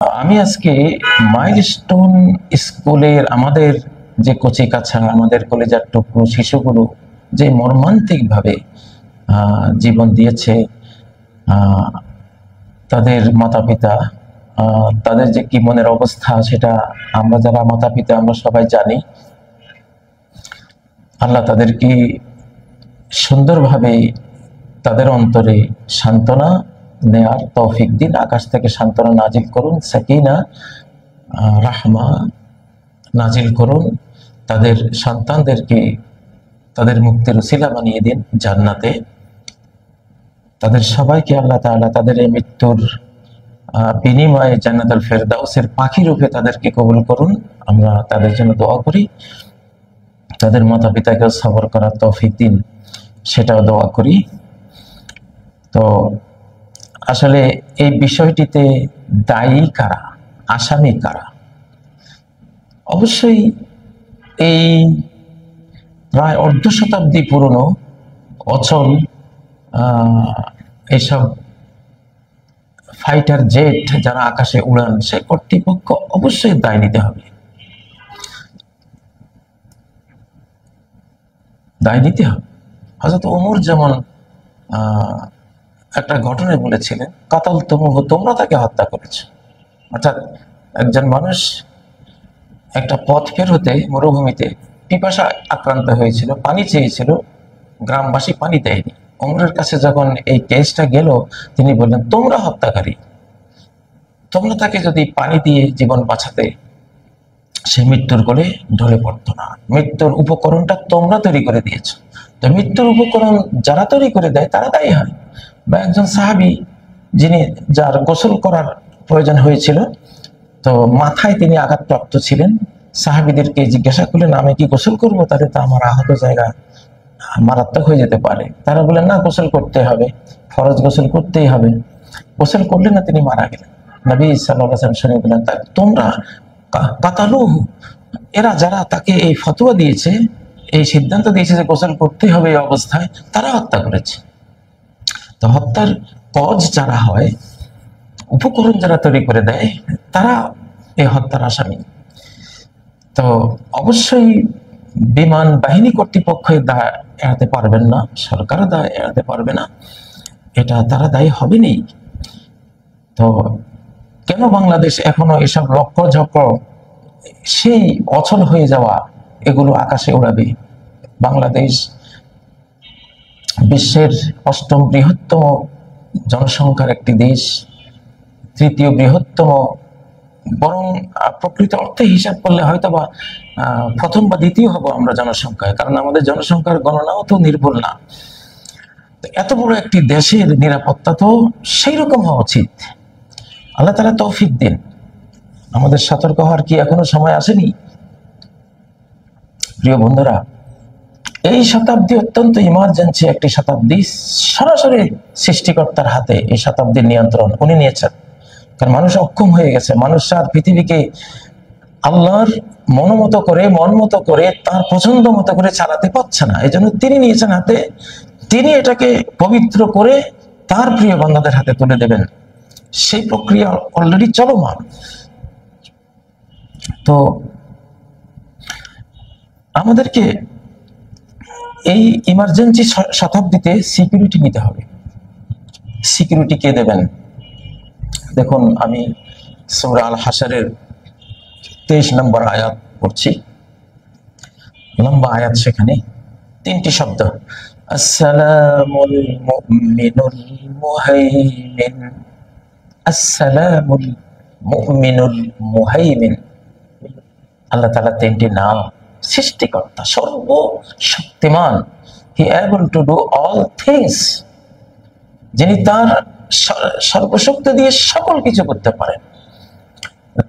আমি আজকে মাইলস্টোন স্কুলের আমাদের যে কচি কাছা আমাদের কলেজার টুকরো শিশুগুলো যে মর্মান্তিক ভাবে জীবন দিয়েছে, তাদের মাতা পিতা, তাদের যে কি মনের অবস্থা সেটা আমরা যারা মাতা পিতা আমরা সবাই জানি। আল্লাহ তাদেরকে সুন্দরভাবে তাদের অন্তরে সান্ত্বনা নেয়ার তৌফিক দিন, আকাশ থেকে সান্ত্বনা নাজিল করুন, সাকিনা রাহমা নাজিল করুন, তাদের সন্তানদেরকে তাদের মুক্তির উসিলা বানিয়ে দিন জান্নাতে। তাদের সবাইকে আল্লাহ তাআলা তাদের এই মৃত্যুর বিনিময়ে জান্নাতুল ফেরদাউসের পাখি রূপে তাদেরকে কবুল করুন। আমরা তাদের জন্য দোয়া করি, তাদের মাতা পিতাকে সবর করার তৌফিক দিন, সেটাও দোয়া করি। তো আসলে এই বিষয়টিতে দায়ী কারা, আসামি কারা? অবশ্যই এই প্রায় অর্ধ শতাব্দী পুরনো অচল এইসব ফাইটার জেট যারা আকাশে উড়ান, সে কর্তৃপক্ষ অবশ্যই দায় নিতে হবে, দায় নিতে হবে। হযরত ওমর যেমন একটা ঘটনায় বলেছিলেন, কাতাল তুমুহু, তোমরা তাকে হত্যা করেছ। অর্থাৎ একজন মানুষ একটা পথ পেরোতে মরুভূমিতে পিপাসা আক্রান্ত হয়েছিল, পানি চেয়েছিল, গ্রামবাসী পানি দেয়নি। ওমরের কাছে যখন এই কেসটা গেল, তিনি বললেন, তোমরা হত্যাকারী, তোমরা তাকে যদি পানি দিয়ে জীবন বাঁচাতে, সে মৃত্যুর কোলে ঢলে পড়তো না। মৃত্যুর উপকরণটা তোমরা তৈরি করে দিয়েছ। তো মৃত্যুর উপকরণ যারা তৈরি করে দেয় তারা দায়ী হয়। বা একজন সাহাবী, যিনি যার গোসল করার প্রয়োজন হয়েছিল, তো মাথায় তিনি আঘাতপ্রাপ্ত ছিলেন, সাহাবীদেরকে জিজ্ঞাসা করলেন, আমি কি গোসল করবো? তাহলে তো আমার আহত জায়গা মারাত্মক হয়ে যেতে পারে। তারা বললেন, না, গোসল করতে হবে, ফরজ গোসল করতেই হবে। গোসল করলেন না, তিনি মারা গেলেন। নবী সাল্লাল্লাহু আলাইহি ওয়াসাল্লাম শুনে বললেন, তোমরা কাতালুহু, এরা যারা তাকে এই ফতোয়া দিয়েছে, এই সিদ্ধান্ত দিয়েছে যে গোসল করতেই হবে এই অবস্থায়, তারা হত্যা করেছে। তো হত্যার কজ যারা হয়, উপকরণ যারা তৈরি করে দেয়, তারা এই হত্যার আসামি। তো অবশ্যই বিমান বাহিনী কর্তৃপক্ষ দায় এড়াতে পারবেন না, সরকার দায় এড়াতে পারবে না, এটা তারা দায়ী হবেনি। তো কেন বাংলাদেশ এখনো এসব লক্ষ্য ঝক্র, সেই অচল হয়ে যাওয়া এগুলো আকাশে উড়াবে? বাংলাদেশ বিশ্বের 8ম বৃহত্তম জনসংখ্যার একটি দেশ, 3য় বৃহত্তম, বরং প্রকৃত অর্থে হিসাব করলে হয়তো বা 1ম বা 2য় হব আমরা জনসংখ্যায়, কারণ আমাদের জনসংখ্যার গণনাও তো নির্ভুল না। এত বড় একটি দেশের নিরাপত্তা তো সেই রকম হওয়া উচিত। আল্লাহ তাআলা তৌফিক দিন। আমাদের সতর্ক হওয়ার কি এখনো সময় আসেনি? প্রিয় বন্ধুরা, এই শতাব্দী অত্যন্ত ইমার্জেন্সি একটি শতাব্দী। সরাসরি সৃষ্টিকর্তার হাতে এই শতাব্দীর নিয়ন্ত্রণ উনি নিয়েছেন। কারণ মানুষ অক্ষম হয়ে গেছে, মানুষ আর পৃথিবীকে আল্লাহর মন মতো করে তার পছন্দ মতো করে চালাতে পারছে না। এই জন্য তিনি নিয়েছেন হাতে, তিনি এটাকে পবিত্র করে তার প্রিয় বান্দাদের হাতে তুলে দেবেন। সেই প্রক্রিয়া অলরেডি চলমান। তো আমাদেরকে এই ইমার্জেন্সি শতাব্দীতে সিকিউরিটি নিতে হবে। সিকিউরিটি কে দেবেন? দেখুন, আমি সূরা আল হাশরের 23 নম্বর আয়াত পড়ছি, লম্বা আয়াত, সেখানে 3টি শব্দ, আসসালামুল মুমিনুল মুহাইমিন, আসসালামুল মুমিনুল মুহাইমিন। আল্লাহ তাআলা 3টি নাম, সৃষ্টিকর্তা, সর্বশক্তিমান, he able to do all things, যিনি তার সর্বশক্তি দিয়ে সকল কিছু করতে পারেন।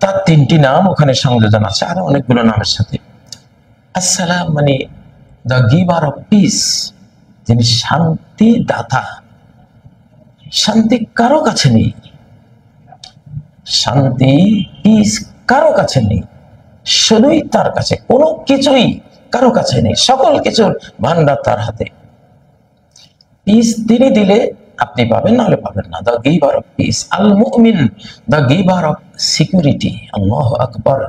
তার 3টি নাম ওখানে সংযোজন আছে আর অনেকগুলো নামের সাথে। আসসালাম মানে দ্য গিভার অফ পিস, যিনি শান্তি দাতা। শান্তি কারো কাছে নেই, শান্তি, পিস কারো কাছে নেই, শুধুই তার কাছে। কোনো কিছুই কারো কাছে নেই, সকল কিছুর ভান্ডার তার হাতে। পিস তিনি দিলে আপনি পাবেন, নাহলে পাবেন না। দ্য গিভার অফ পিস, আল মুমিন, দ্য গিভার অফ সিকিউরিটি। আল্লাহু আকবার।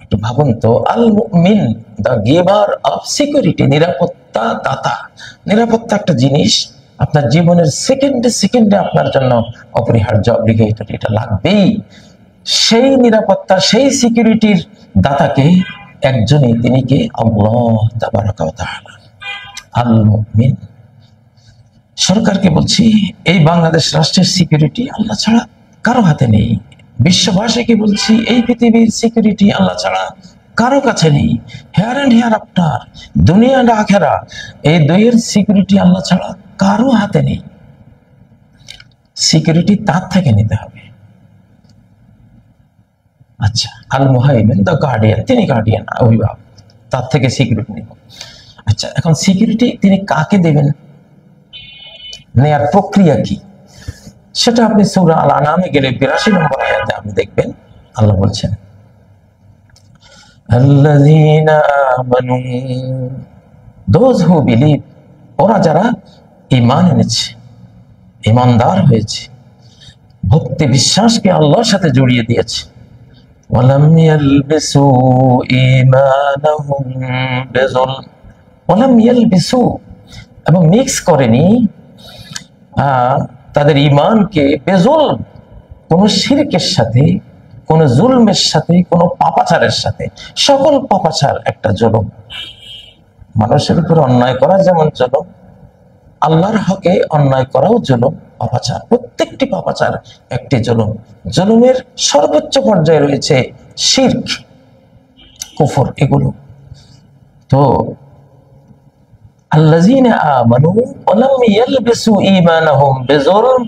একটু ভাবুন তো, আল মুমিন, দ্য গিভার অফ সিকিউরিটি, নিরাপত্তা দাতা। নিরাপত্তা একটা জিনিস আপনার জীবনের সেকেন্ডে সেকেন্ডে আপনার জন্য অপরিহার্য, অব্লিগেটরি, এটা লাগবেই। সেই নিরাপত্তা, সেই সিকিউরিটির দাতাকে একজনই, তিনি কে? আল্লাহ তাবারাকা ওয়া তাআলা, আল মুমিন। সরকারকে বলছি, এই বাংলাদেশ রাষ্ট্রের সিকিউরিটি আল্লাহ ছাড়া কারো হাতে নেই। বিশ্ববাসীকে বলছি, এই পৃথিবীর সিকিউরিটি আল্লাহ ছাড়া কারো কাছে নেই। হেয়ার অ্যান্ড হেয়ার আফটার, দুনিয়া আর আখেরা, এই দুইয়ের সিকিউরিটি আল্লাহ ছাড়া কারো হাতে নেই। সিকিউরিটি তার থেকে নিতে হবে। আচ্ছা, আল মুহাইমিন, দ্য গার্ডিয়ান, তিনি গার্ডিয়ান, অভিভাবক, তার থেকে সিকিউরিটি নেব। আচ্ছা, এখন সিকিউরিটি তিনি কাকে দেবেন, নেয়ার প্রক্রিয়া কি, সেটা আপনি সূরা আল আনামে গেলে 82 নম্বর আয়াতে আপনি দেখবেন। আল্লাহ বলছেন, আল্লাযীনা আমানু, দোজ হু বিলিভ, ওরা যারা ঈমান এনেছে, ঈমানদার হয়েছে, ভক্তি বিশ্বাসকে আল্লাহর সাথে জড়িয়ে দিয়েছে। ওয়ালাম ইয়ালবিসু ঈমানাহুম বিযুলম, ওয়ালাম ইয়ালবিসু, এবং মিক্স করেনি তাদের ঈমানকে বেজুলম, কোন শিরকের সাথে, কোন জুলমের সাথে, কোন পাপাচারের সাথে। সকল পাপাচার একটা জুলুম। মানুষের উপর অন্যায় করা যেমন জুলুম, আল্লাহর হকে অন্যায় করাও জুলুম, পাপাচার। প্রত্যেকটি পাপাচার একটি জুলুম। জুলুমের সর্বোচ্চ পর্যায়ে রয়েছে শিরক, কুফর, এগুলো। তো আল্লাযীনা আমানু ওয়া লাম ইয়ালবিসু ঈমানাহুম বিযুলম,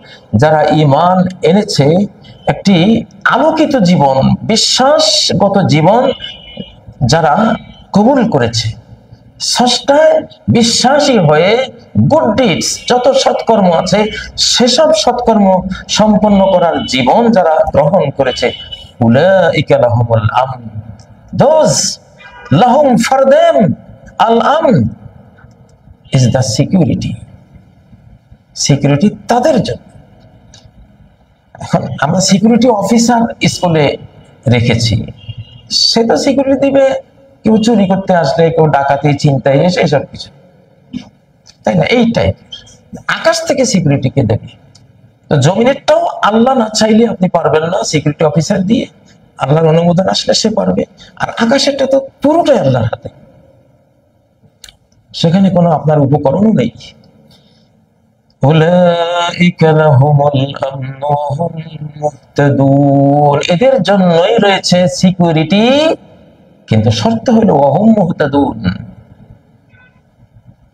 যারা ঈমান এনেছে, একটি আলোকিত জীবন, বিশ্বাসগত জীবন যারা কবুল করেছে, স্রষ্টায় বিশ্বাসী হয়ে গুড ডিডস, যত সৎকর্ম আছে সেসব সৎকর্ম সম্পন্ন করার জীবন যারা গ্রহণ করেছে, উলাইকা লাহুমুল আমন, দোজ লাহুম ফর দেম আল আমন is the security, সিকিউরিটি তাদের জন্য। এখন আমরা সিকিউরিটি অফিসার স্কুলে রেখেছি, সে তো সিকিউরিটি দিবে কেউ চুরি করতে আসলে, কেউ ডাকাতি, ছিনতাই, এসব কিছু, তাই না? এই টাইপ। আকাশ থেকে সিকিউরিটি কে দেবে? তো জমিনেরটাও আল্লাহ না চাইলে আপনি পারবেন না সিকিউরিটি অফিসার দিয়ে, আল্লাহর অনুমোদন আসলে সে পারবে। আর আকাশেরটা তো পুরোটাই আল্লাহর হাতে, সেখানে কোনো আপনার উপকরণও নেই। উলাইকা লাহুমুল আমন ওয়া হুম মুহতাদুন, এদের জন্যই রয়েছে সিকিউরিটি, কিন্তু শর্ত হলো ওয়া হুম মুহতাদুন,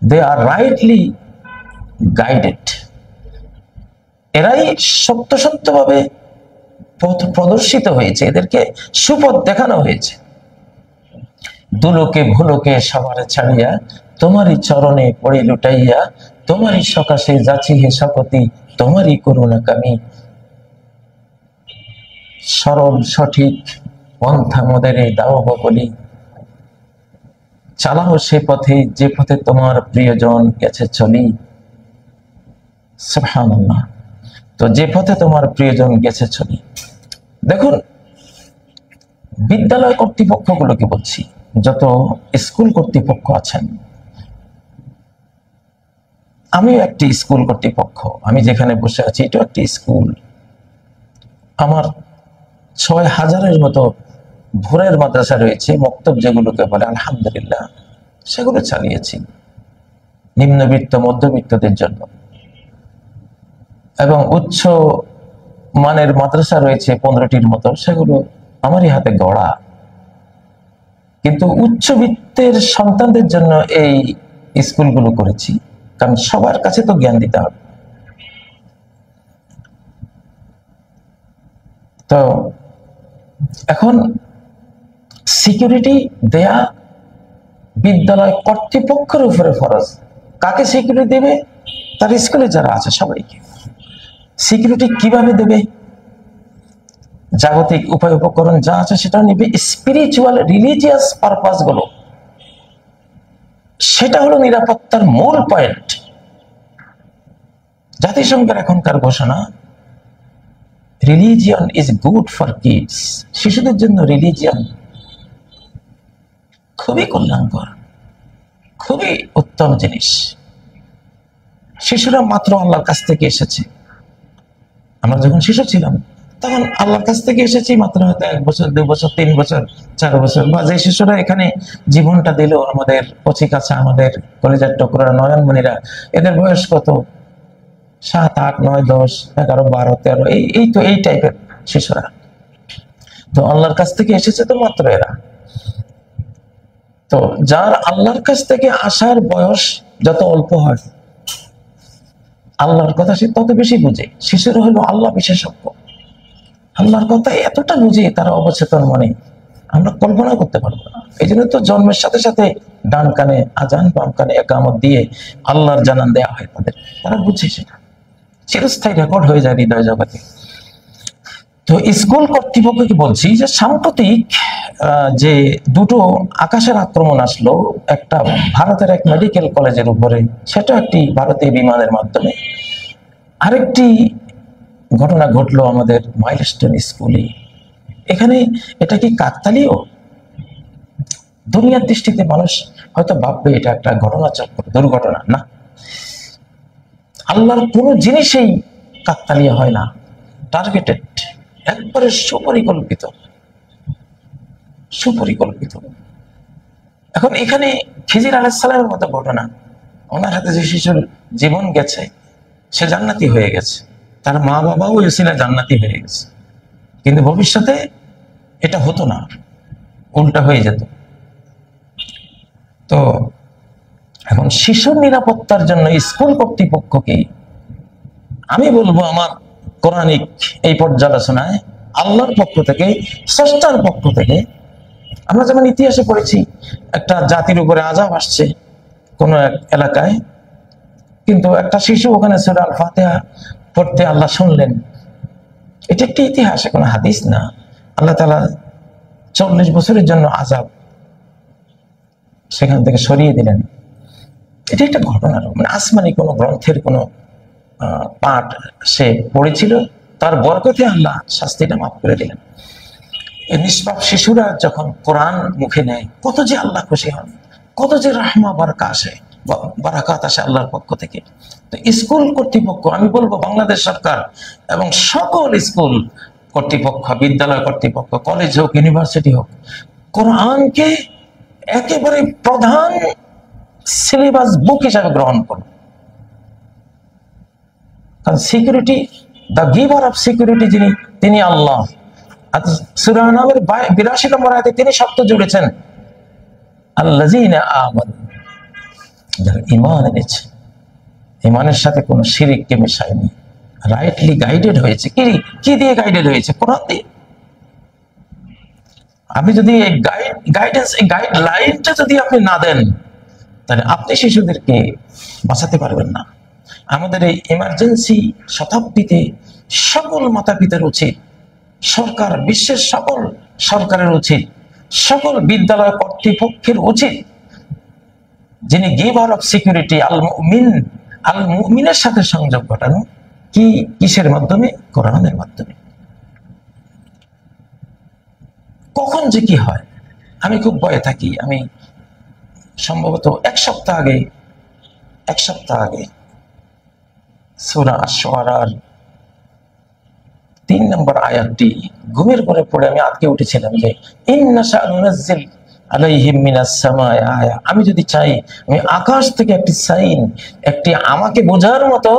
দে আর রাইটলি গাইডেড, এরাই সত্যভাবে পথ প্রদর্শিত হয়েছে, এদেরকে সুপথ দেখানো হয়েছে। দুলোকে ভুলোকে সবার ছাড়িয়া, তোমারই চরণে পড়ে লুটাইয়া, তোমারই সকাশে যাচ্ছি হে শকতি, তোমারই করুণা কামি। সরল সঠিক পন্থা মোদের দাও বলি, চালাও সে পথে যে পথে তোমার প্রিয়জন গেছে চলি। সুবহানাল্লাহ। তো যে পথে তোমার প্রিয়জন গেছে চলি। দেখুন, বিদ্যালয় কর্তৃপক্ষগুলোকে বলছি, যত স্কুল কর্তৃপক্ষ আছেন, আমিও একটি স্কুল কর্তৃপক্ষ, আমি যেখানে বসে আছি এটা একটি স্কুল। আমার 6000-এর মতো ভোরের মাদ্রাসা রয়েছে, মক্তব যেগুলোকে বলে, আলহামদুলিল্লাহ সেগুলো চালিয়েছি নিম্নবিত্ত মধ্যবিত্তদের জন্য। এবং উচ্চ মানের মাদ্রাসা রয়েছে 15টির মতো, সেগুলো আমারই হাতে গড়া। কিন্তু উচ্চবিত্তের সন্তানদের জন্য এই স্কুলগুলো করেছি, কারণ সবার কাছে তো জ্ঞান দিতে হবে। তো এখন সিকিউরিটি দেয়া বিদ্যালয় কর্তৃপক্ষের উপরে ফরজ। কাকে সিকিউরিটি দেবে? তার স্কুলে যারা আছে সবাইকে। সিকিউরিটি কিভাবে দেবে? জাগতিক উপায় উপকরণ যা আছে সেটা নিবে, স্পিরিচুয়াল রিলিজিয়াস পারপাস গুলো, সেটা হলো নিরাপত্তার মূল পয়েন্ট। জাতিসংঘের এখনকার ঘোষণা, religion is good for kids. শিশুদের জন্য রিলিজিয়ন খুবই কল্যাণকর, খুবই উত্তম জিনিস। শিশুরা মাত্র আল্লাহর কাছ থেকে এসেছে। আমরা যখন শিশু ছিলাম তখন আল্লাহর কাছ থেকে এসেছি মাত্র হয়তো 1 বছর, 2 বছর, 3 বছর, 4 বছর, বা যে শিশুরা এখানে জীবনটা দিল, আমাদের কচি কাছা, আমাদের কলেজের টুকরা, নয়নমণিরা, এদের বয়স কত? 7, 8, 9, 10, 11, 12, 13, এই তো এই টাইপের শিশুরা। তো আল্লাহর কাছ থেকে এসেছে তো মাত্র এরা। তো যার আল্লাহর কাছ থেকে আসার বয়স যত অল্প হয়, আল্লাহর কথা সে তত বেশি বুঝে। শিশুরা হলো আল্লাহ বিশেষজ্ঞ, আল্লাহর কথা এতটা বুঝে তারা অবচেতন মনে, আমরা কল্পনা করতে পারবো না। এই জন্য তো জন্মের সাথে সাথে ডান কানে আজান, বাম কানে একামত দিয়ে আল্লাহর জানান দেওয়া হয় তাদের, তারা বুঝে সেটা, চিরস্থায়ী রেকর্ড হয়ে যায় হৃদয় জগতে। তো স্কুল কর্তৃপক্ষকে বলছি যে সাম্প্রতিক যে দুটো আকাশের আক্রমণ আসলো, একটা ভারতের এক মেডিকেল কলেজের উপরে, সেটা একটি ভারতীয় বিমানের মাধ্যমে, আরেকটি ঘটনা ঘটলো আমাদের মাইলস্টোন স্কুলে। এখানে এটা কি কাকতালীয়? দুনিয়ার দৃষ্টিতে মানুষ হয়তো ভাববে এটা একটা ঘটনাচক্র, দুর্ঘটনা। না, আল্লাহর কোনো জিনিসই কাকতালীয় হয় না, টার্গেটেড, একবারে সুপরিকল্পিত, সুপরিকল্পিত। এখন এখানে খিজির আলাইহিস সালামের মতো ঘটনা, ওনার হাতে যে শিশুর জীবন গেছে, সে জান্নাতি হয়ে গেছে, তার মা বাবাও ওই উসিলায় জান্নাতি হয়ে গেছে, কিন্তু ভবিষ্যতে এটা হতো না, উল্টা হয়ে যেত। তো এখন শিশুর নিরাপত্তার জন্য স্কুল কর্তৃপক্ষকে আমি বলবো, আমার কোরআনিক এই পর্যালোচনায় আল্লাহর পক্ষ থেকে, স্রষ্টার পক্ষ থেকে, আমরা যেমন ইতিহাসে পড়েছি একটা জাতির উপরে আযাব আসছে কোন এক এলাকায়, কিন্তু একটা শিশু ওখানে সূরা আল ফাতিহা পড়তে আল্লাহ শুনলেন। এটা একটি ইতিহাস, কোনো হাদিস না। আল্লাহ তাআলা 40 বছরের জন্য আযাব সেখান থেকে সরিয়ে দিলেন। এটা একটা ঘটনা, মানে আসমানি কোনো গ্রন্থের কোনো পাঠ সে পড়েছিল, তার বরকতে আল্লাহ শাস্তিটা মাফ করে দিলেন। এই নিষ্পাপ শিশুরা যখন কোরআন মুখে নেয়, কত যে আল্লাহ খুশি হন, কত যে রাহমা বারাকা আসে, বারাকাত আসে আল্লাহর পক্ষ থেকে। তো স্কুল কর্তৃপক্ষ, আমি বলবো বাংলাদেশ সরকার এবং সকল স্কুল কর্তৃপক্ষ, বিদ্যালয় কর্তৃপক্ষ, কলেজ হোক, ইউনিভার্সিটি হোক, কোরআনকে একেবারে প্রধান সিলেবাস বুক হিসাবে গ্রহণ করুন। কারণ security, the giver of security যিনি, তিনি আল্লাহ। সূরা আনআমের 82 নম্বর আয়াতে তিনি শব্দ জুড়েছেন, আল্লাযীনা আমানু, যারা ঈমান এনেছে, ঈমানের সাথে কোনো শিরককে মেশায়নি, রাইটলি গাইডেড হয়েছে। কি দিয়ে গাইডেড হয়েছে? কোরআন দিয়ে। আপনি যদি এই গাইডেন্স, এই গাইডলাইনটা যদি আপনি না দেন, তাহলে আপনি শিশুদেরকে বাঁচাতে পারবেন না। আমাদের এই ইমার্জেন্সি শতাব্দীতে সকল মাতা পিতার উচিত, সরকার, বিশ্বের সকল সরকারের উচিত, সকল বিদ্যালয় কর্তৃপক্ষের উচিত, যিনি গিভার অফ সিকিউরিটি আল মুমিনের সাথে সংযোগ ঘটানো। কিসের মাধ্যমে? কোরআনের মাধ্যমে। কখন যে কি হয় আমি খুব ভয়ে থাকি। আমি সম্ভবত এক সপ্তাহ আগে সূরা আশ-শুআরার 3 নম্বর আয়াতটি ঘুমের পরে পড়ে আমি আটকে উঠেছিলাম যে ইন্না শানুনাজ্জিল আলাইহিম মিনাস সামাই আয়া। আমি যদি চাই, আমি আকাশ থেকে একটি সাইন, একটি আমাকে বোঝার মতো,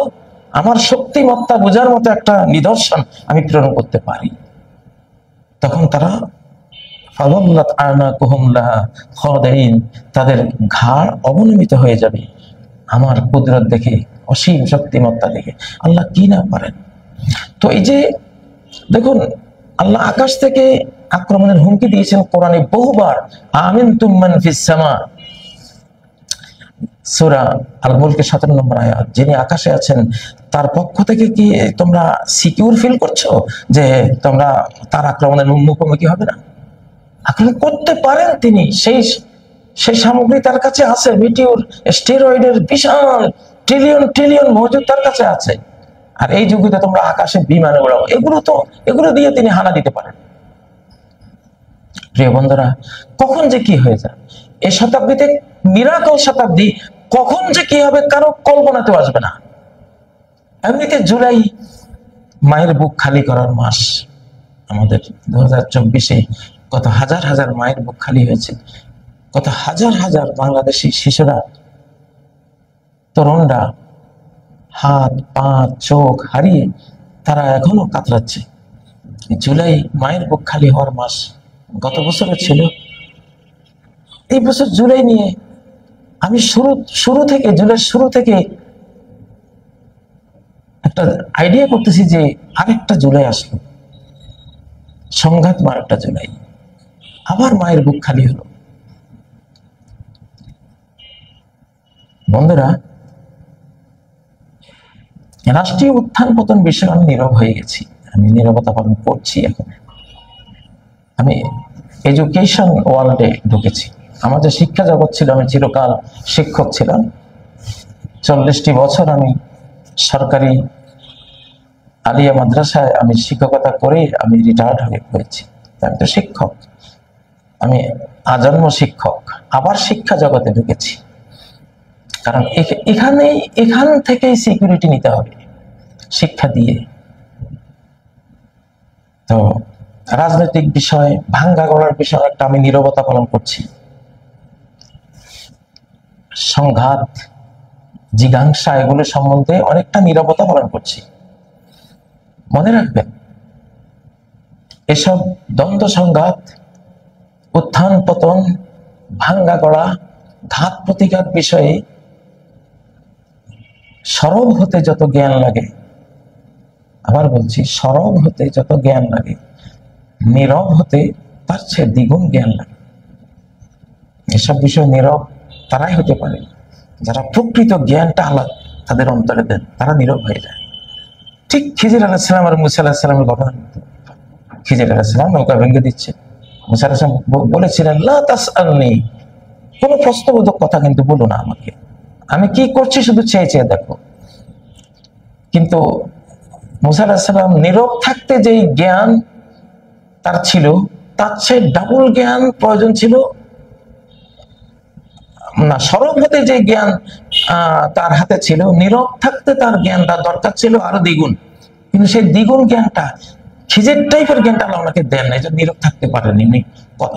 আমার শক্তিমত্তা বোঝার মতো একটা নিদর্শন আমি প্রেরণ করতে পারি। তখন তারা ফাযাল্লাত আনাকুহুম লাহা খাদিঈন, তাদের ঘাড় অবনমিত হয়ে যাবে আমার কুদরত দেখে, অসীম শক্তিমত্তা দেখে। আল্লাহ কি না পারেন। তো এই যে দেখুন, আল্লাহ আকাশ থেকে আক্রমণের হুমকি দিয়েছেন কোরআনে বহুবার। আমিনতুম মান ফিস সামা, সূরা আল মুলকের 17 নম্বর আয়াত। যিনি আকাশে আছেন তার পক্ষ থেকে কি তোমরা সিকিউর ফিল করছো যে তোমরা তার আক্রমণের মুখোমুখি হবে না? আক্রমণ করতে পারেন তিনি, সেই সামগ্রী তার কাছে আছে। মিটিওর, স্টেরয়েডের বিশাল ট্রিলিয়ন মজুদ তার কাছে আছে। আর এই যুগে তো তোমরা আকাশে বিমানে উড়াও, এগুলো দিয়ে তিনি হানা দিতে পারেন। প্রিয় বন্ধুরা, কখন যে কি হয়ে যায় এই শতাব্দীতে, মিরাকল শতাব্দী, কখন যে কি হবে কারো কল্পনাতেও আসবে না। এমনিতে জুলাই মায়ের বুক খালি করার মাস। আমাদের 2024-এ কত হাজার হাজার মায়ের বুক খালি হয়েছে, কত হাজার হাজার বাংলাদেশি শিশুরা, তরুণরা হাত পা চোখ হারিয়ে তারা এখনো কাতরাচ্ছে। জুলাই মায়ের বুক খালি হওয়ার মাস। গত বছরও ছিল, এই বছর জুলাই নিয়ে আমি জুলাইয়ের শুরু থেকে একটা আইডিয়া করতেছি যে আরেকটা জুলাই আসলো, সংঘাত একটা জুলাই, আবার মায়ের বুক খালি হলো। বন্ধুরা, রাষ্ট্রীয় উত্থান পতন বিষয়ে আমি নীরব হয়ে গেছি, আমি নীরবতা পালন করছি। এখন আমি এডুকেশন ওয়ার্ল্ডে ঢুকেছি। আমার যে শিক্ষা জগৎ ছিল, আমি চিরকাল শিক্ষক ছিলাম। 40টি বছর আমি সরকারি আলিয়া মাদ্রাসায় আমি শিক্ষকতা করে আমি রিটায়ার্ড হয়েছি। আমি তো শিক্ষক, আমি আজন্ম শিক্ষক। আবার শিক্ষা জগতে ঢুকেছি, কারণ এখান থেকেই সিকিউরিটি নিতে হবে শিক্ষা দিয়ে। তো রাজনৈতিক বিষয়, ভাঙ্গা গড়ার বিষয় একটা আমি নীরবতা পালন করছি। সংঘাত, জিজ্ঞাসা, এগুলো সম্বন্ধে অনেকটা নীরবতা পালন করছি। মনে রাখবেন, এসব দ্বন্দ্ব সংঘাত, উত্থান পতন, ভাঙ্গা গড়া, ঘাত প্রতিঘাত বিষয়ে সরব হতে যত জ্ঞান লাগে, আবার বলছি, সরব হতে যত জ্ঞান লাগে, নীরব হতে তার চেয়ে দ্বিগুণ জ্ঞান লাগে। এসব বিষয় নীরব তারাই হতে পারে যারা প্রকৃত জ্ঞানটা আল্লাহ তাদের অন্তরে দেন, তারা নীরব হয়ে যায়। ঠিক খিজির আলাইহিসসালাম আর মুসা আলাইহিসসালামের ঘটনা। খিজির আলাইহিসসালাম নৌকা ভেঙে দিচ্ছে, মুসা আলাইহিসসালাম বলেছিলেন, লা তাসআলনি, কোনো প্রশ্নবোধক কথা কিন্তু বলো না আমাকে, আমি কি করছি শুধু চেয়ে চেয়ে দেখো। কিন্তু মুসা আলাইহিসসালাম নীরব থাকতে যেই জ্ঞান তার ছিল, তার চেয়ে ডাবল জ্ঞান প্রয়োজন ছিল না। সরব হতে যে জ্ঞান তার হাতে ছিল, নীরব থাকতে তার জ্ঞানটা দরকার ছিল আরো দ্বিগুণ। কিন্তু সেই দ্বিগুণ জ্ঞানটা, খিজির টাইপের জ্ঞানটা আল্লাহ ওনাকে দেন না। নীরব থাকতে পারেন, এমনি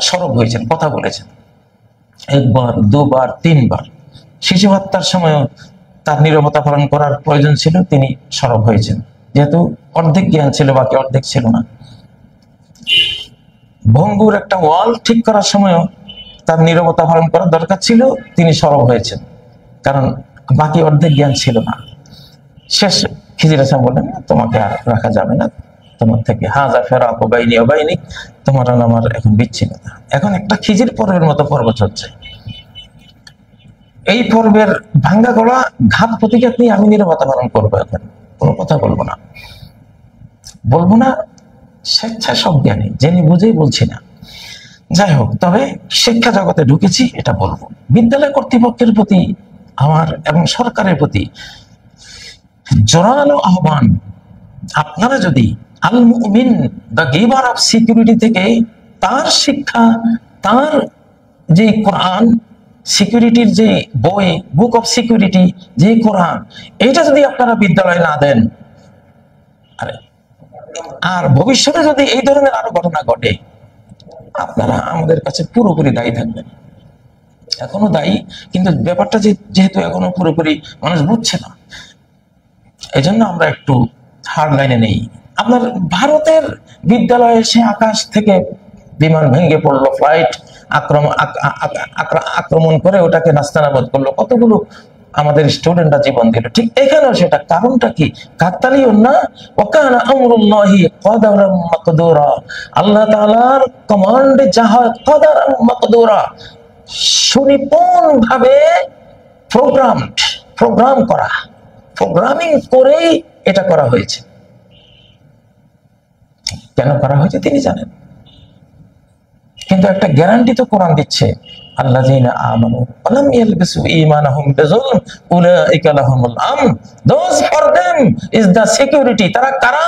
সরব হয়েছেন, কথা বলেছেন একবার, দুবার, তিনবার। শিশু হত্যার সময় তার নীরবতা পালন করার প্রয়োজন ছিল, তিনি সরব হয়েছেন, যেহেতু অর্ধেক জ্ঞান ছিল, বাকি অর্ধেক ছিল না। ভঙ্গুর একটা ওয়াল ঠিক করার সময়ও তার নীরবতা পালন করার দরকার ছিল, তিনি সরব হয়েছেন, কারণ বাকি অর্ধেক জ্ঞান ছিল না। শেষ খিজির আলাইহিস সালাম বললেন, তোমাকে আর রাখা যাবে না, তোমার থেকে হাযা ফিরাকু বাইনি ওয়া বাইনিক, তোমার আর আমার এখন বিচ্ছিন্নতা। এখন একটা খিজির পর্বের মতো পর্ব চলছে। এই পর্বের ভাঙ্গা গড়া, ঘাত প্রতিঘাত নিয়ে আমি নীরবতা পালন করবো। এখন কোনো কথা বলবো না, স্বেচ্ছায় সব জ্ঞানী, জেনে বুঝেই বলছি না। যাই হোক, তবে শিক্ষা জগতে ঢুকেছি, এটা বলবো। বিদ্যালয় কর্তৃপক্ষের প্রতি আমার এবং সরকারের প্রতি জোরালো আহ্বান, আপনারা যদি আল মুমিন দ্য গিভার অফ সিকিউরিটি থেকে তার শিক্ষা, তার যে কোরআন, সিকিউরিটির যে বই, বুক অফ সিকিউরিটি, যে কোরআন, এটা যদি আপনারা বিদ্যালয়ে না দেন, আর ভবিষ্যতে যদি এই ধরনের আরো ঘটনা ঘটে, আপনারা আমাদের কাছে পুরোপুরি দায়ী থাকবেন। এখনো দায়ী, কিন্তু ব্যাপারটা যেহেতু এখনো পুরোপুরি মানুষ বুঝছে না, এই জন্য আমরা একটু হার্ড লাইনে নেই। আপনার ভারতের বিদ্যালয়ে সে আকাশ থেকে বিমান ভেঙে পড়লো, ফ্লাইট আক্রমণ করে ওটাকে নাস্তানাবুদ করলো, কতগুলো আমাদের স্টুডেন্টরা জীবন দিল। ঠিক এখানেও সেটা, কারণটা কি? কাকতালীয়না ওয়াকানা আমরুল্লাহি কদারাম মাকদুরা, আল্লাহ তাআলার কমান্ডে যা হয় কদারাম মাকদুরা, সুনিপুণভাবে প্রোগ্রামিং করেই এটা করা হয়েছে। কেন করা হয়েছে তিনি জানেন, কিন্তু একটা গ্যারান্টি তো কোরআন দিচ্ছে, আল্লাযীনা আমানু ওয়া লাম ইয়ালবিসু ঈমানাহুম বিযুলম উলাইকা লাহুমুল আমন। Those for them is the security. তারা কারা?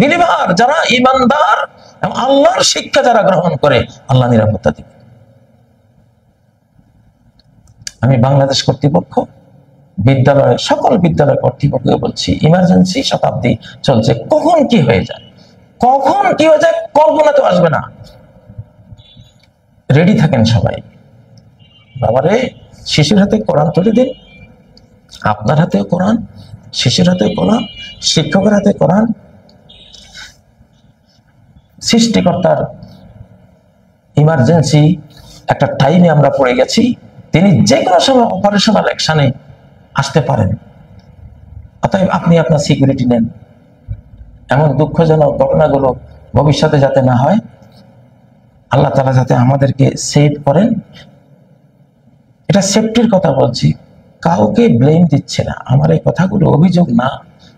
বিলিভার, যারা ঈমানদার এবং আল্লাহর শিক্ষা যারা গ্রহণ করে, আল্লাহ নিরাপত্তা দিবে। আমি বাংলাদেশ কর্তৃপক্ষ, বিদ্যালয়, সকল বিদ্যালয় কর্তৃপক্ষকে বলছি, ইমার্জেন্সি শতাব্দী চলছে, কখন কি হয়ে যায়, কখন কি হয়ে যায় কল্পনা তো আসবে না। রেডি থাকেন সবাই। বাবারে, শিশুর হাতে কোরআন তুলে দিন, আপনার হাতেও কোরআন, শিশুর হাতে কোরআন, শিক্ষকের হাতে কোরআন। সৃষ্টিকর্তার ইমার্জেন্সি একটা টাইমে আমরা পড়ে গেছি, তিনি যে কোনো সময় অপারেশনাল অ্যাকশনে আসতে পারেন। অতএব আপনি আপনার সিকিউরিটি নেন। এমন দুঃখজনক ঘটনাগুলো ভবিষ্যতে যাতে না হয়, আল্লাহ তাআলা যাতে আমাদেরকে সেভ করেন। এটা সেফটির কথা বলছি, কাউকে ব্লেম দিচ্ছে না। আমার এই কথাগুলো অভিযোগ না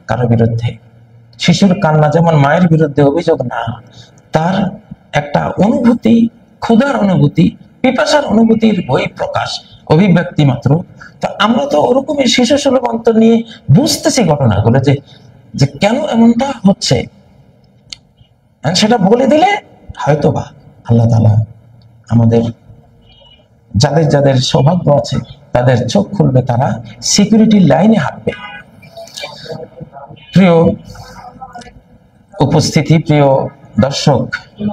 কারো বিরুদ্ধে। শিশুর কান্না যেমন মায়ের বিরুদ্ধে অভিযোগ না, তার একটা অনুভূতি, ক্ষুধার অনুভূতি, পিপাসার অনুভূতির বহিঃপ্রকাশ, অভিব্যক্তি মাত্র। তো আমরা তো ওরকমই শিশু সুলভ অন্তর নিয়ে বুঝতেছি ঘটনাগুলো, যে কেন এমনটা হচ্ছে। সেটা বলে দিলে হয়তো বা আল্লাহ তাআলা আমাদের যাদের যাদের সৌভাগ্য আছে তাদের চোখ খুলবে, তারা সিকিউরিটির লাইনে হাঁটবে। প্রিয় উপস্থিতি, প্রিয় দর্শক,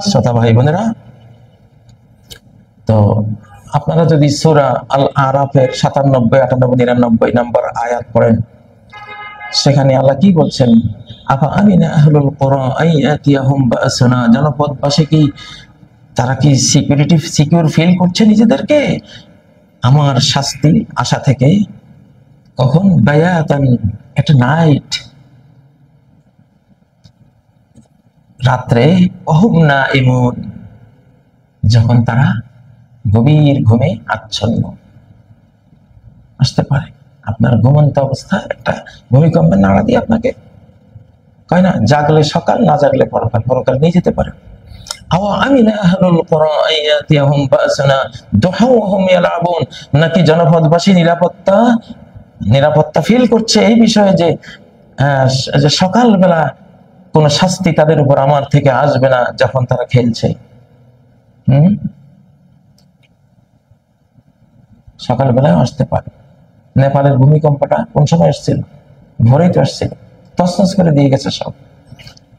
শ্রোতা ভাই বোনেরা, তো আপনারা যদি সূরা আল আরাফের 97, 98, 99 নম্বর আয়াত পড়েন, সেখানে আল্লাহ কি বলছেন? আফা আমিনা আহলুল কুরা আইয়াতিয়াহুম বাসনা। জনপদবাসী কি, তারা কি সিকিউর ফিল করছে নিজেদেরকে আমার শাস্তি আশা থেকে? কখন? বায়াতান, একটা নাইট, রাত্রে, অহুম নাইমুন, যখন তারা গভীর ঘুমে আচ্ছন্ন। আসতে পারে আপনার ঘুমন্ত অবস্থায় একটা ভূমিকম্পের নাড়া দিয়ে আপনাকে কয় না, জাগলে সকাল, না জাগলে পরকাল, পরকাল নিয়ে যেতে পারে। নাকি জনপদবাসী নিরাপত্তা ফিল করছে এই বিষয়ে যে সকালবেলা কোন শাস্তি তাদের উপর আমার থেকে আসবে না যখন তারা খেলছে। সকালবেলায় আসতে পারে। নেপালের ভূমিকম্পটা কোন সময় আসছিল? ভোরেই তো আসছিল, তছনছ করে দিয়ে গেছে সব।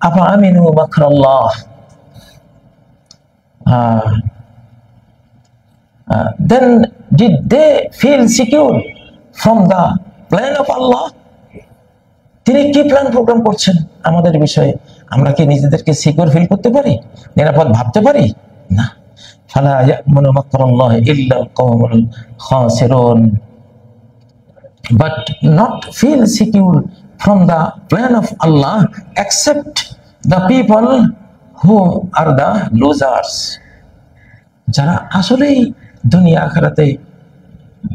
আফা আমিনু মাকরাল্লাহ, then did they feel secure from the plan of Allah? তিনি কি প্ল্যান প্রোগ্রাম করছেন আমাদের বিষয়ে? আমরা কি নিজেদেরকে সিকিউর ফিল করতে পারি, নিরাপদ ভাবতে পারি? না। ফালা ইয়া'মানু মাকরাল্লাহি ইল্লাল কওমুল খাসিরুন, but not feel secure from the plan of Allah except the people who are the losers, যারা আসলেই দুনিয়া আখিরাতে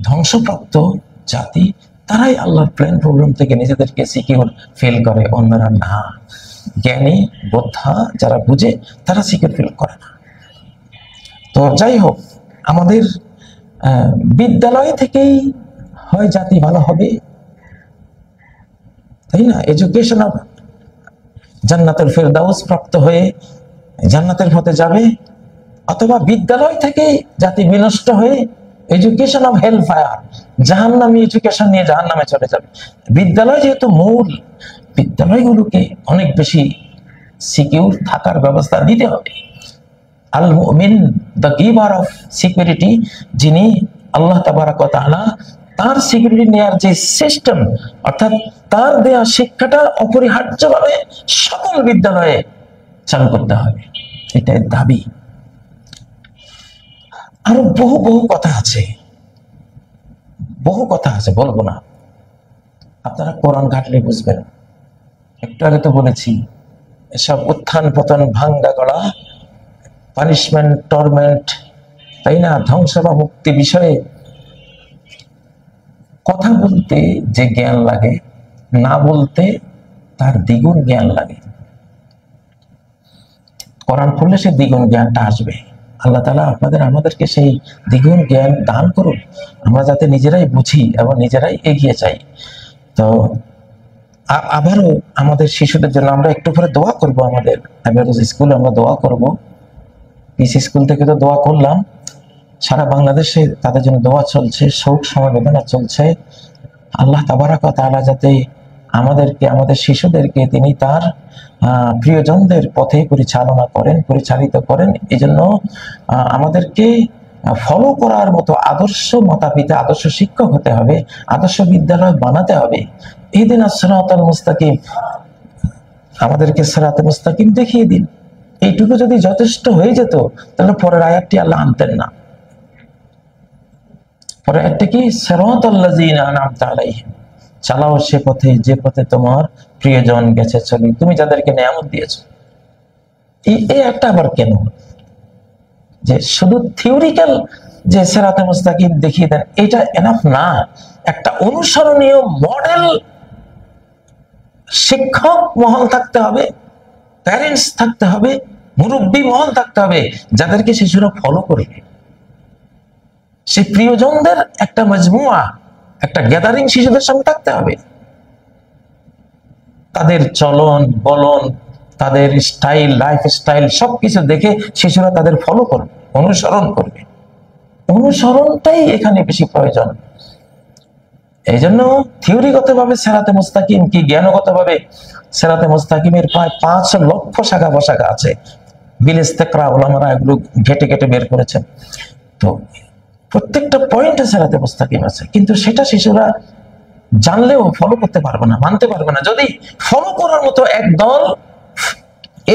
ধ্বংসপ্রাপ্ত জাতি, তারাই আল্লাহর প্ল্যান প্রোগ্রাম থেকে নিজেদেরকে সিকিউর ফিল করে, অন্যরা না। জ্ঞানী বোদ্ধা যারা বুঝে তারা সিকিউর ফিল করে না। তো যাই হোক, আমাদের বিদ্যালয় থেকেই হয় জাতি ভালো হবে, তাই না? এডুকেশন অফ জান্নাতুল ফেরদাউস প্রাপ্ত হয়ে জান্নাতের পথে যাবে, অথবা বিদ্যালয় থেকে জাতি বিনষ্ট হয়ে এডুকেশন অফ হেল ফায়ার, জাহান্নামী এডুকেশন নিয়ে জাহান্নামে চলে যাবে। বিদ্যালয় যেহেতু মূল, বিদ্যালয়গুলোকে অনেক বেশি সিকিউর থাকার ব্যবস্থা দিতে হবে। আল মুমিন, দ্য গিভার অফ সিকিউরিটি, যিনি আল্লাহ তাবারাক ওয়া তাআলা, তার সিকিউরিটি নেওয়ার যে সিস্টেম, অর্থাৎ তার দেয়া শিক্ষাটা অপরিহার্যভাবে সকল বিদ্যালয়ে চালু করতে হবে, এটাই দাবি। আরো বহু কথা আছে, বলবো না, আপনারা কোরআন ঘাটলে বুঝবেন। একটু আগে তো বলেছি, এসব উত্থান পতন, ভাঙ্গা গড়া, পানিশমেন্ট, টর্মেন্ট, তাই না, ধ্বংস বা মুক্তি বিষয়ে কথা বলতে যে জ্ঞান লাগে, না বলতে তার দ্বিগুণ জ্ঞান লাগে। কোরআন পড়লে সে দ্বিগুণ জ্ঞানটা আসবে। আল্লাহ তাআলা আপনাদের আমাদেরকে সেই দ্বিগুণ জ্ঞান দান করুন, আমরা যাতে নিজেরাই বুঝি এবং নিজেরাই এগিয়ে যাই। তো আবারও আমাদের শিশুদের জন্য আমরা একটু করে দোয়া করব। আমাদের আমিরুজ স্কুলে আমরা দোয়া করব, পিসি স্কুল থেকে তো দোয়া করলাম, সারা বাংলাদেশে তাদের জন্য দোয়া চলছে, শোক সমবেদনা চলছে। আল্লাহ তাবারাক ওয়া তাআলা যাতে আমাদেরকে, আমাদের শিশুদেরকে তিনি তার প্রিয়জনদের পথে পরিচালিত করেন। এই জন্য আমাদেরকে ফলো করার মতো আদর্শ মাতা পিতা, আদর্শ শিক্ষক হতে হবে, আদর্শ বিদ্যালয় বানাতে হবে। ইহদিনাস সিরাতাল মুস্তাকিম, আমাদেরকে সিরাতাল মুস্তাকিম দেখিয়ে দিন। এইটুকু যদি যথেষ্ট হয়ে যেত তাহলে পরের আয়াতটি আল্লাহ আনতেন না। পরের আয়াতটা কি? সিরাতাল্লাযিনা আনআমতা আলাইহিম, চালাও সে পথে যে পথে তোমার প্রিয়জন গেছে চলি, তুমি যাদেরকে নিয়ামত দিয়েছো। এই একটা আবার কেন যে শুধু থিওরিক্যাল যে সিরাতাল মুস্তাকিম দেখিয়ে দেন, এটা এনাফ না। একটা অনুসরণীয় মডেল শিক্ষক মহল থাকতে হবে, প্যারেন্টস থাকতে হবে, মুরব্বী মহল থাকতে হবে, যাদেরকে শিশুরা ফলো করবে। সেই প্রিয়জনদের একটা মজমুয়া, একটা গ্যাদারিং শিশুদের সামনে থাকতে হবে। তাদের চলন বলন, তাদের স্টাইল, লাইফ স্টাইল সবকিছু দেখে শিশুরা তাদের ফলো করবে, অনুসরণ করবে। অনুসরণটাই এখানে বেশি প্রয়োজন। এই জন্য থিওরিগতভাবে সিরাতে মুস্তাকিম কি, জ্ঞানগতভাবে সিরাতে মুস্তাকিমের প্রায় 5 লক্ষ শাখা প্রশাখা আছে। বিল ইস্তেকরা উলামারা এগুলো ঘেটে ঘেটে বের করেছেন। তো প্রত্যেকটা পয়েন্টে সিরাতে মুস্তাকিম আছে, কিন্তু সেটা শিশুরা জানলেও ফলো করতে পারবে না, মানতে পারবে না। যদি ফলো করার মতো একদল,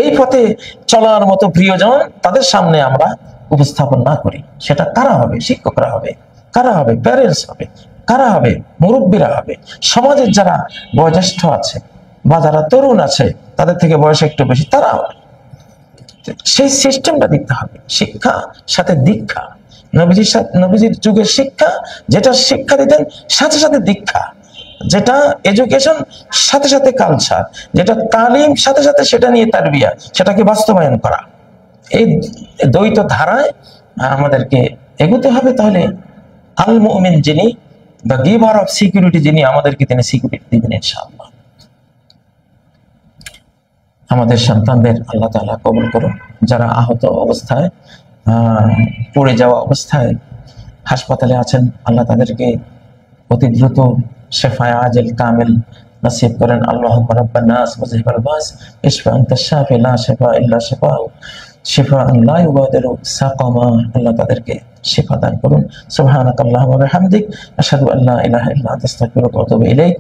এই পথে চলার মতো প্রিয়জন তাদের সামনে আমরা উপস্থাপন না করি, সেটা কারা হবে? শিক্ষকরা হবে। কারা হবে? প্যারেন্টস হবে। কারা হবে? মুরব্বীরা হবে। সমাজের যারা বয়োজ্যেষ্ঠ আছে বা যারা তরুণ আছে, তাদের থেকে বয়স একটু বেশি, তারা হবে। সেই সিস্টেমটা দিতে হবে। শিক্ষা সাথে দীক্ষা, নবীজির যুগের শিক্ষা, যেটা শিক্ষা দিতেন সাথে সাথে দীক্ষা, যেটা এডুকেশন সাথে সাথে কালচার, যেটা তালিম সাথে সাথে সেটা নিয়ে তারবিয়া, সেটাকে বাস্তবায়ন করা। এই দ্বৈত ধারায় আমাদেরকে এগোতে হবে। তাহলে আল মুমিন যিনি, দ্য গিভার অফ সিকিউরিটি যিনি, আমাদেরকে তিনি সিকিউরিটি দিবেন ইনশাআল্লাহ। আমাদের সন্তানদের আল্লাহ তাআলা কবুল করুন। যারা আহত অবস্থায়, পড়ে যাওয়া অবস্থায় হাসপাতালে আছেন, আল্লাহ তাদেরকে অতি দ্রুত শেফায়ে আজল কামিল নসিব করেন। আল্লাহুম্মা রাব্বান নাস মুযহিবাল বাস ইশফা আনতাশ শাফি লা শিফা ইল্লা শিফাউ শিফাআন লা ইউগাদিরু সাকামা। আল্লাহ তাদেরকে শিফা দান করুন। সুবহানাকাল্লাহুম্মা ওয়া বিহামদিক আশহাদু আল্লা ইলাহা ইল্লা আনতা আস্তাগফিরুকা ওয়া আতুবু ইলাইক।